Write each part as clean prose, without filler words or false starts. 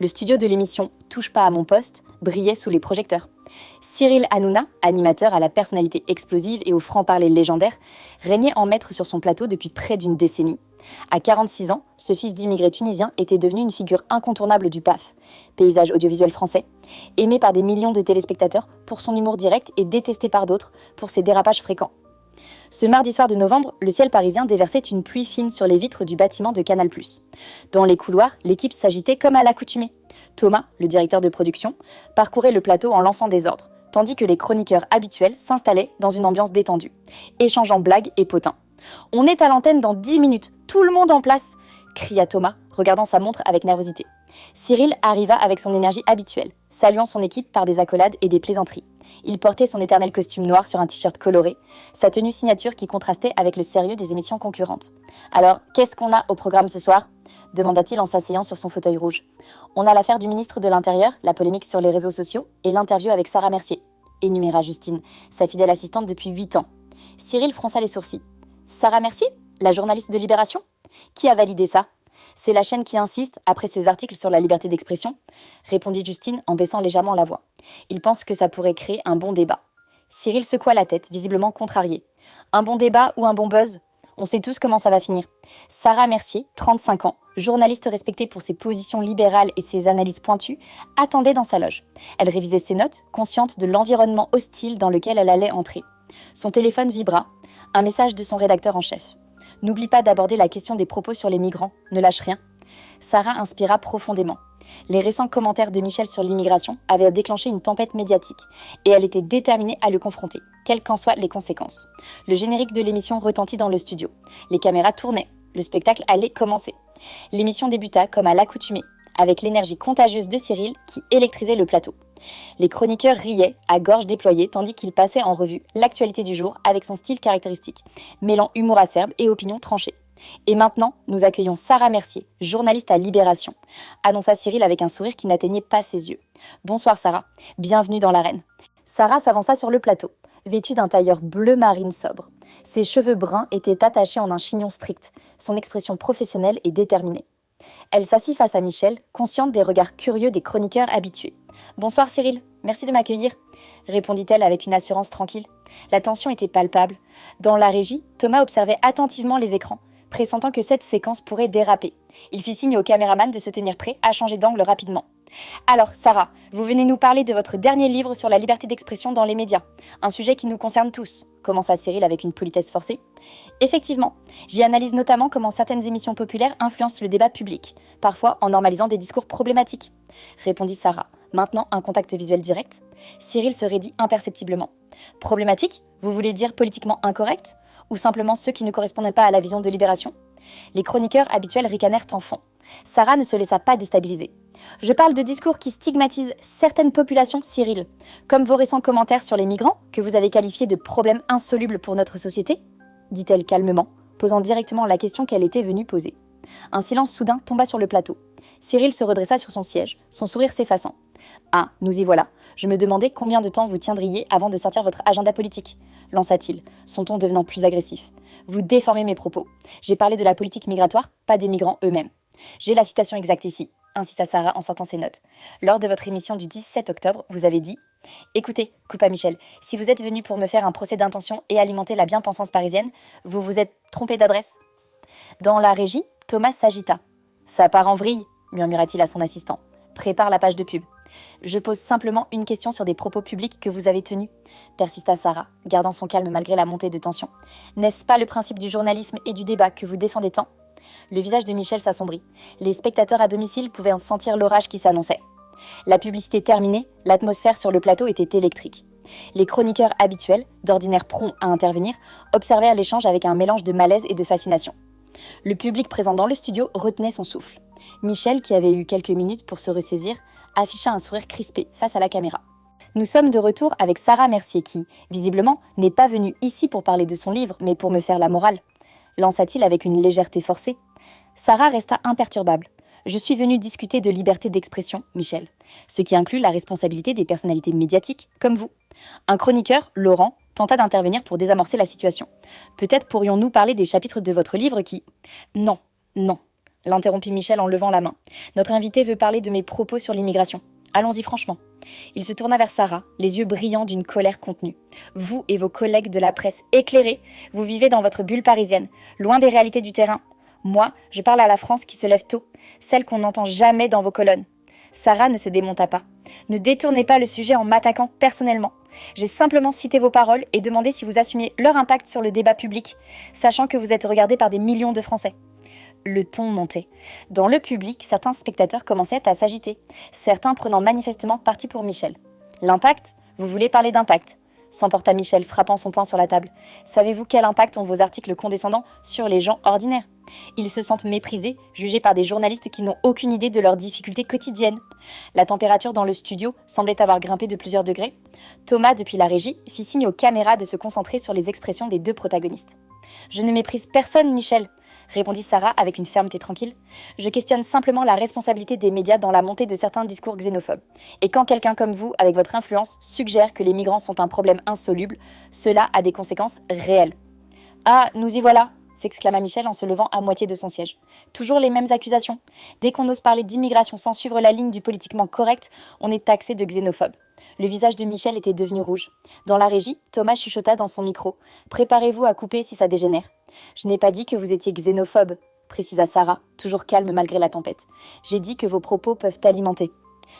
le studio de l'émission Touche pas à mon poste brillait sous les projecteurs. Cyril Hanouna, animateur à la personnalité explosive et au franc-parler légendaire, régnait en maître sur son plateau depuis près d'une décennie. À 46 ans, ce fils d'immigrés tunisiens était devenu une figure incontournable du PAF, paysage audiovisuel français, aimé par des millions de téléspectateurs pour son humour direct et détesté par d'autres pour ses dérapages fréquents. Ce mardi soir de novembre, le ciel parisien déversait une pluie fine sur les vitres du bâtiment de Canal+. Dans les couloirs, l'équipe s'agitait comme à l'accoutumée. Thomas, le directeur de production, parcourait le plateau en lançant des ordres, tandis que les chroniqueurs habituels s'installaient dans une ambiance détendue, échangeant blagues et potins. « On est à l'antenne dans 10 minutes, tout le monde en place !» cria Thomas, regardant sa montre avec nervosité. Cyril arriva avec son énergie habituelle, saluant son équipe par des accolades et des plaisanteries. Il portait son éternel costume noir sur un t-shirt coloré, sa tenue signature qui contrastait avec le sérieux des émissions concurrentes. « Alors, qu'est-ce qu'on a au programme ce soir ?» demanda-t-il en s'asseyant sur son fauteuil rouge. « On a l'affaire du ministre de l'Intérieur, la polémique sur les réseaux sociaux et l'interview avec Sarah Mercier, » énuméra Justine, sa fidèle assistante depuis 8 ans. Cyril fronça les sourcils. « Sarah Mercier, la journaliste de Libération ? Qui a validé ça ? C'est la chaîne qui insiste, après ses articles sur la liberté d'expression, répondit Justine en baissant légèrement la voix. Il pense que ça pourrait créer un bon débat. Cyril secoua la tête, visiblement contrarié. Un bon débat ou un bon buzz ? On sait tous comment ça va finir. Sarah Mercier, 35 ans, journaliste respectée pour ses positions libérales et ses analyses pointues, attendait dans sa loge. Elle révisait ses notes, consciente de l'environnement hostile dans lequel elle allait entrer. Son téléphone vibra, un message de son rédacteur en chef. N'oublie pas d'aborder la question des propos sur les migrants, ne lâche rien. Sarah inspira profondément. Les récents commentaires de Michel sur l'immigration avaient déclenché une tempête médiatique, et elle était déterminée à le confronter, quelles qu'en soient les conséquences. Le générique de l'émission retentit dans le studio. Les caméras tournaient, le spectacle allait commencer. L'émission débuta comme à l'accoutumée, avec l'énergie contagieuse de Cyril qui électrisait le plateau. Les chroniqueurs riaient, à gorge déployée, tandis qu'il passait en revue l'actualité du jour avec son style caractéristique, mêlant humour acerbe et opinion tranchée. Et maintenant, nous accueillons Sarah Mercier, journaliste à Libération, annonça Cyril avec un sourire qui n'atteignait pas ses yeux. Bonsoir Sarah, bienvenue dans l'arène. Sarah s'avança sur le plateau, vêtue d'un tailleur bleu marine sobre. Ses cheveux bruns étaient attachés en un chignon strict, son expression professionnelle et déterminée. Elle s'assit face à Michel, consciente des regards curieux des chroniqueurs habitués. « Bonsoir Cyril, merci de m'accueillir », répondit-elle avec une assurance tranquille. La tension était palpable. Dans la régie, Thomas observait attentivement les écrans, pressentant que cette séquence pourrait déraper. Il fit signe au caméraman de se tenir prêt à changer d'angle rapidement. « Alors, Sarah, vous venez nous parler de votre dernier livre sur la liberté d'expression dans les médias, un sujet qui nous concerne tous », commença Cyril avec une politesse forcée. « Effectivement, j'y analyse notamment comment certaines émissions populaires influencent le débat public, parfois en normalisant des discours problématiques », répondit Sarah, maintenant un contact visuel direct. Cyril se raidit imperceptiblement. « Problématique ? Vous voulez dire politiquement incorrect ? Ou simplement ceux qui ne correspondaient pas à la vision de Libération ?» Les chroniqueurs habituels ricanèrent en fond. Sarah ne se laissa pas déstabiliser. « Je parle de discours qui stigmatisent certaines populations, Cyril, comme vos récents commentaires sur les migrants, que vous avez qualifiés de problèmes insolubles pour notre société », dit-elle calmement, posant directement la question qu'elle était venue poser. Un silence soudain tomba sur le plateau. Cyril se redressa sur son siège, son sourire s'effaçant. « Ah, nous y voilà. Je me demandais combien de temps vous tiendriez avant de sortir votre agenda politique, » lança-t-il, son ton devenant plus agressif. « Vous déformez mes propos. J'ai parlé de la politique migratoire, pas des migrants eux-mêmes. J'ai la citation exacte ici, » insista Sarah en sortant ses notes. « Lors de votre émission du 17 octobre, vous avez dit « Écoutez, coupa Michel, si vous êtes venu pour me faire un procès d'intention et alimenter la bien-pensance parisienne, vous vous êtes trompé d'adresse. » Dans la régie, Thomas s'agita. « Ça part en vrille, » murmura-t-il à son assistant. « Prépare la page de pub. » « Je pose simplement une question sur des propos publics que vous avez tenus, » persista Sarah, gardant son calme malgré la montée de tension. « N'est-ce pas le principe du journalisme et du débat que vous défendez tant ?» Le visage de Michel s'assombrit. Les spectateurs à domicile pouvaient sentir l'orage qui s'annonçait. La publicité terminée, l'atmosphère sur le plateau était électrique. Les chroniqueurs habituels, d'ordinaire prompts à intervenir, observèrent l'échange avec un mélange de malaise et de fascination. Le public présent dans le studio retenait son souffle. Michel, qui avait eu quelques minutes pour se ressaisir, afficha un sourire crispé face à la caméra. « Nous sommes de retour avec Sarah Mercier qui, visiblement, n'est pas venue ici pour parler de son livre, mais pour me faire la morale. » lança-t-il avec une légèreté forcée. Sarah resta imperturbable. « Je suis venue discuter de liberté d'expression, Michel, ce qui inclut la responsabilité des personnalités médiatiques, comme vous. » Un chroniqueur, Laurent, tenta d'intervenir pour désamorcer la situation. « Peut-être pourrions-nous parler des chapitres de votre livre qui… » « Non, non. » l'interrompit Michel en levant la main. Notre invité veut parler de mes propos sur l'immigration. Allons-y franchement. Il se tourna vers Sarah, les yeux brillants d'une colère contenue. Vous et vos collègues de la presse éclairée, vous vivez dans votre bulle parisienne, loin des réalités du terrain. Moi, je parle à la France qui se lève tôt, celle qu'on n'entend jamais dans vos colonnes. Sarah ne se démonta pas. Ne détournez pas le sujet en m'attaquant personnellement. J'ai simplement cité vos paroles et demandé si vous assumiez leur impact sur le débat public, sachant que vous êtes regardé par des millions de Français. Le ton montait. Dans le public, certains spectateurs commençaient à s'agiter, certains prenant manifestement parti pour Michel. L'impact ? Vous voulez parler d'impact ? S'emporta Michel, frappant son poing sur la table. Savez-vous quel impact ont vos articles condescendants sur les gens ordinaires ? Ils se sentent méprisés, jugés par des journalistes qui n'ont aucune idée de leurs difficultés quotidiennes. La température dans le studio semblait avoir grimpé de plusieurs degrés. Thomas, depuis la régie, fit signe aux caméras de se concentrer sur les expressions des deux protagonistes. « Je ne méprise personne, Michel !» répondit Sarah avec une fermeté tranquille. « Je questionne simplement la responsabilité des médias dans la montée de certains discours xénophobes. Et quand quelqu'un comme vous, avec votre influence, suggère que les migrants sont un problème insoluble, cela a des conséquences réelles. »« Ah, nous y voilà !» s'exclama Michel en se levant à moitié de son siège. « Toujours les mêmes accusations. Dès qu'on ose parler d'immigration sans suivre la ligne du politiquement correct, on est taxé de xénophobe. » Le visage de Michel était devenu rouge. Dans la régie, Thomas chuchota dans son micro. « Préparez-vous à couper si ça dégénère. »« Je n'ai pas dit que vous étiez xénophobe, » précisa Sarah, toujours calme malgré la tempête. « J'ai dit que vos propos peuvent alimenter. »«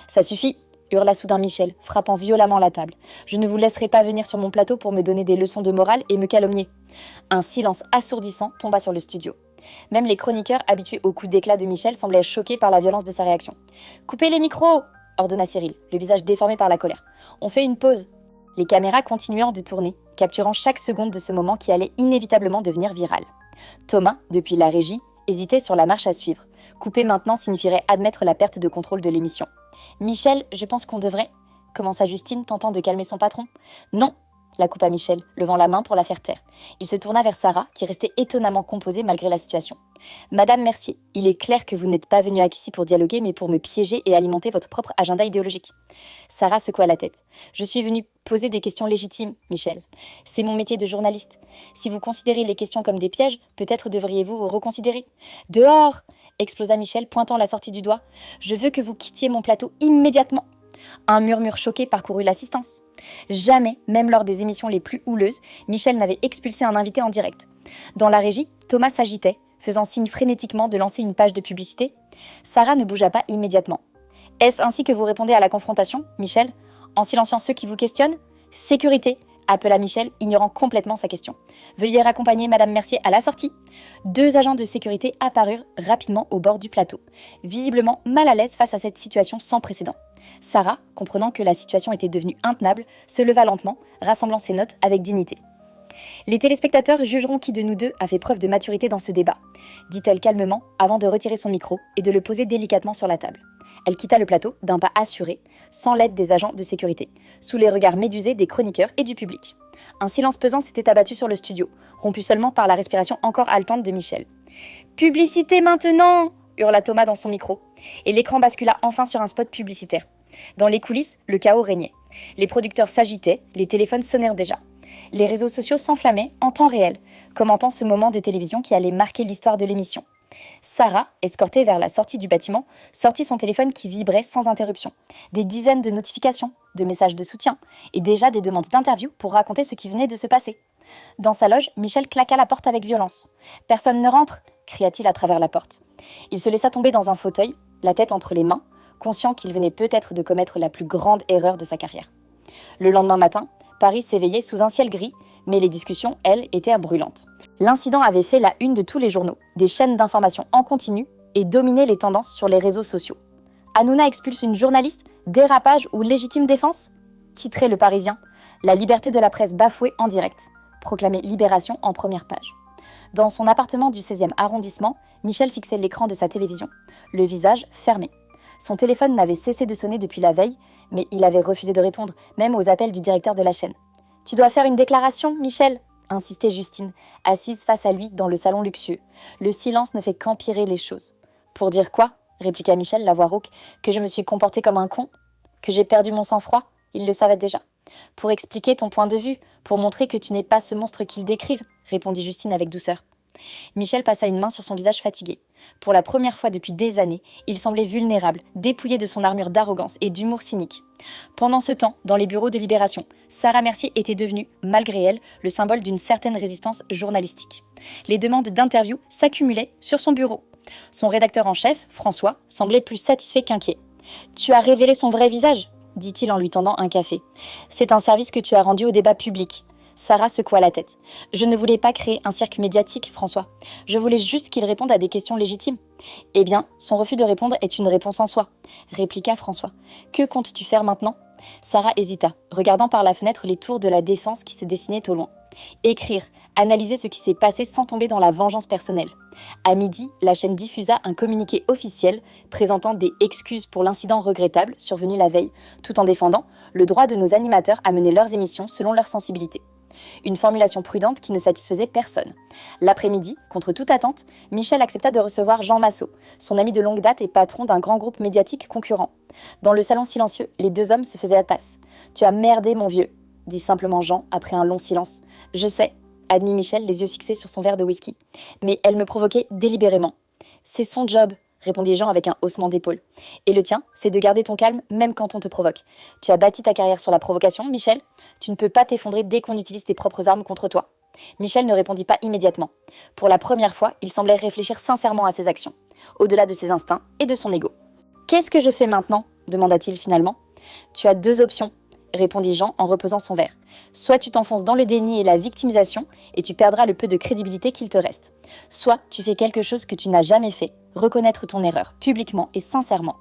Ça suffit !» hurla soudain Michel, frappant violemment la table. « Je ne vous laisserai pas venir sur mon plateau pour me donner des leçons de morale et me calomnier. » Un silence assourdissant tomba sur le studio. Même les chroniqueurs habitués aux coups d'éclat de Michel semblaient choqués par la violence de sa réaction. « Coupez les micros !» ordonna Cyril, le visage déformé par la colère. « On fait une pause. » Les caméras continuèrent de tourner, capturant chaque seconde de ce moment qui allait inévitablement devenir viral. Thomas, depuis la régie, hésitait sur la marche à suivre. Couper maintenant signifierait admettre la perte de contrôle de l'émission. « Michel, je pense qu'on devrait... » commença Justine, tentant de calmer son patron. « Non !» la coupa Michel, levant la main pour la faire taire. Il se tourna vers Sarah, qui restait étonnamment composée malgré la situation. « Madame Mercier, il est clair que vous n'êtes pas venue ici pour dialoguer, mais pour me piéger et alimenter votre propre agenda idéologique. » Sarah secoua la tête. « Je suis venue poser des questions légitimes, Michel. C'est mon métier de journaliste. Si vous considérez les questions comme des pièges, peut-être devriez-vous reconsidérer. »« Dehors !» explosa Michel, pointant la sortie du doigt. « Je veux que vous quittiez mon plateau immédiatement. » Un murmure choqué parcourut l'assistance. Jamais, même lors des émissions les plus houleuses, Michel n'avait expulsé un invité en direct. Dans la régie, Thomas s'agitait, faisant signe frénétiquement de lancer une page de publicité. Sarah ne bougea pas immédiatement. « Est-ce ainsi que vous répondez à la confrontation, Michel ? En silenciant ceux qui vous questionnent ? Sécurité !» appela Michel, ignorant complètement sa question. « Veuillez raccompagner Madame Mercier à la sortie. » 2 agents de sécurité apparurent rapidement au bord du plateau, visiblement mal à l'aise face à cette situation sans précédent. Sarah, comprenant que la situation était devenue intenable, se leva lentement, rassemblant ses notes avec dignité. « Les téléspectateurs jugeront qui de nous deux a fait preuve de maturité dans ce débat, » dit-elle calmement avant de retirer son micro et de le poser délicatement sur la table. Elle quitta le plateau d'un pas assuré, sans l'aide des agents de sécurité, sous les regards médusés des chroniqueurs et du public. Un silence pesant s'était abattu sur le studio, rompu seulement par la respiration encore haletante de Michel. « Publicité maintenant !» hurla Thomas dans son micro, et l'écran bascula enfin sur un spot publicitaire. Dans les coulisses, le chaos régnait. Les producteurs s'agitaient, les téléphones sonnèrent déjà. Les réseaux sociaux s'enflammaient en temps réel, commentant ce moment de télévision qui allait marquer l'histoire de l'émission. Sarah, escortée vers la sortie du bâtiment, sortit son téléphone qui vibrait sans interruption. Des dizaines de notifications, de messages de soutien et déjà des demandes d'interview pour raconter ce qui venait de se passer. Dans sa loge, Michel claqua la porte avec violence. « Personne ne rentre !» cria-t-il à travers la porte. Il se laissa tomber dans un fauteuil, la tête entre les mains, conscient qu'il venait peut-être de commettre la plus grande erreur de sa carrière. Le lendemain matin, Paris s'éveillait sous un ciel gris, mais les discussions, elles, étaient brûlantes. L'incident avait fait la une de tous les journaux, des chaînes d'information en continu, et dominait les tendances sur les réseaux sociaux. Hanouna expulse une journaliste, dérapage ou légitime défense ? Titrait Le Parisien. La liberté de la presse bafouée en direct, proclamait Libération en première page. Dans son appartement du 16e arrondissement, Michel fixait l'écran de sa télévision, le visage fermé. Son téléphone n'avait cessé de sonner depuis la veille, mais il avait refusé de répondre, même aux appels du directeur de la chaîne. « Tu dois faire une déclaration, Michel !» insistait Justine, assise face à lui dans le salon luxueux. Le silence ne fait qu'empirer les choses. « Pour dire quoi ?» répliqua Michel, la voix rauque. « Que je me suis comporté comme un con ? Que j'ai perdu mon sang-froid ? Il le savait déjà. »« Pour expliquer ton point de vue, pour montrer que tu n'es pas ce monstre qu'ils décrivent, » répondit Justine avec douceur. Michel passa une main sur son visage fatigué. Pour la première fois depuis des années, il semblait vulnérable, dépouillé de son armure d'arrogance et d'humour cynique. Pendant ce temps, dans les bureaux de Libération, Sarah Mercier était devenue, malgré elle, le symbole d'une certaine résistance journalistique. Les demandes d'interview s'accumulaient sur son bureau. Son rédacteur en chef, François, semblait plus satisfait qu'inquiet. « Tu as révélé son vrai visage ?» dit-il en lui tendant un café. « C'est un service que tu as rendu au débat public. » Sarah secoua la tête. « Je ne voulais pas créer un cirque médiatique, François. Je voulais juste qu'il réponde à des questions légitimes. » « Eh bien, son refus de répondre est une réponse en soi, » répliqua François. « Que comptes-tu faire maintenant ?» Sarah hésita, regardant par la fenêtre les tours de la Défense qui se dessinaient au loin. Écrire, analyser ce qui s'est passé sans tomber dans la vengeance personnelle. À midi, la chaîne diffusa un communiqué officiel présentant des excuses pour l'incident regrettable survenu la veille, tout en défendant le droit de nos animateurs à mener leurs émissions selon leur sensibilité. Une formulation prudente qui ne satisfaisait personne. L'après-midi, contre toute attente, Michel accepta de recevoir Jean Massot, son ami de longue date et patron d'un grand groupe médiatique concurrent. Dans le salon silencieux, les deux hommes se faisaient la tasse. « Tu as merdé, mon vieux », dit simplement Jean après un long silence. « Je sais », admit Michel, les yeux fixés sur son verre de whisky. « Mais elle me provoquait délibérément. »« C'est son job », répondit Jean avec un haussement d'épaule. « Et le tien, c'est de garder ton calme même quand on te provoque. Tu as bâti ta carrière sur la provocation, Michel. Tu ne peux pas t'effondrer dès qu'on utilise tes propres armes contre toi. » Michel ne répondit pas immédiatement. Pour la première fois, il semblait réfléchir sincèrement à ses actions, au-delà de ses instincts et de son ego. « Qu'est-ce que je fais maintenant ?» demanda-t-il finalement. « Tu as deux options, » répondit Jean en reposant son verre. « Soit tu t'enfonces dans le déni et la victimisation et tu perdras le peu de crédibilité qu'il te reste. Soit tu fais quelque chose que tu n'as jamais fait, reconnaître ton erreur, publiquement et sincèrement. »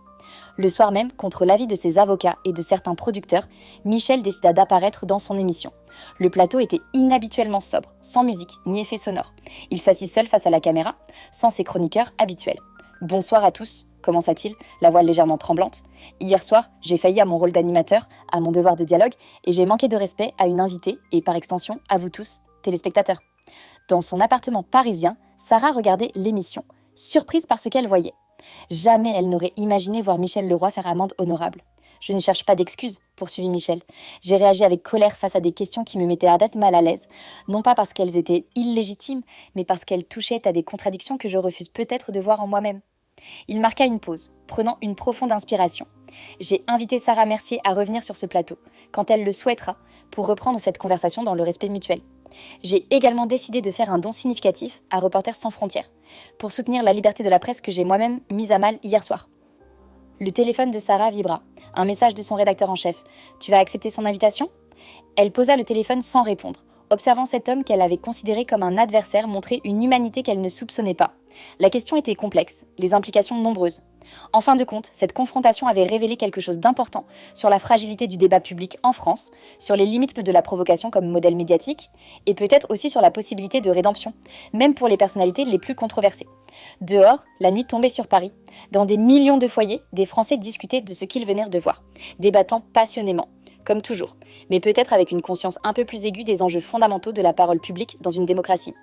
Le soir même, contre l'avis de ses avocats et de certains producteurs, Michel décida d'apparaître dans son émission. Le plateau était inhabituellement sobre, sans musique ni effet sonore. Il s'assit seul face à la caméra, sans ses chroniqueurs habituels. « Bonsoir à tous », commença-t-il, la voix légèrement tremblante. « Hier soir, j'ai failli à mon rôle d'animateur, à mon devoir de dialogue, et j'ai manqué de respect à une invitée, et par extension à vous tous, téléspectateurs. » Dans son appartement parisien, Sarah regardait l'émission, surprise par ce qu'elle voyait. Jamais elle n'aurait imaginé voir Michel Leroy faire amende honorable. « Je ne cherche pas d'excuses, » poursuivit Michel. « J'ai réagi avec colère face à des questions qui me mettaient à date mal à l'aise, non pas parce qu'elles étaient illégitimes, mais parce qu'elles touchaient à des contradictions que je refuse peut-être de voir en moi-même. » Il marqua une pause, prenant une profonde inspiration. « J'ai invité Sarah Mercier à revenir sur ce plateau, quand elle le souhaitera, pour reprendre cette conversation dans le respect mutuel. J'ai également décidé de faire un don significatif à Reporters sans frontières, pour soutenir la liberté de la presse que j'ai moi-même mise à mal hier soir. » Le téléphone de Sarah vibra. Un message de son rédacteur en chef. « Tu vas accepter son invitation ?» Elle posa le téléphone sans répondre, observant cet homme qu'elle avait considéré comme un adversaire montrer une humanité qu'elle ne soupçonnait pas. La question était complexe, les implications nombreuses. En fin de compte, cette confrontation avait révélé quelque chose d'important sur la fragilité du débat public en France, sur les limites de la provocation comme modèle médiatique, et peut-être aussi sur la possibilité de rédemption, même pour les personnalités les plus controversées. Dehors, la nuit tombait sur Paris. Dans des millions de foyers, des Français discutaient de ce qu'ils venaient de voir, débattant passionnément, comme toujours, mais peut-être avec une conscience un peu plus aiguë des enjeux fondamentaux de la parole publique dans une démocratie.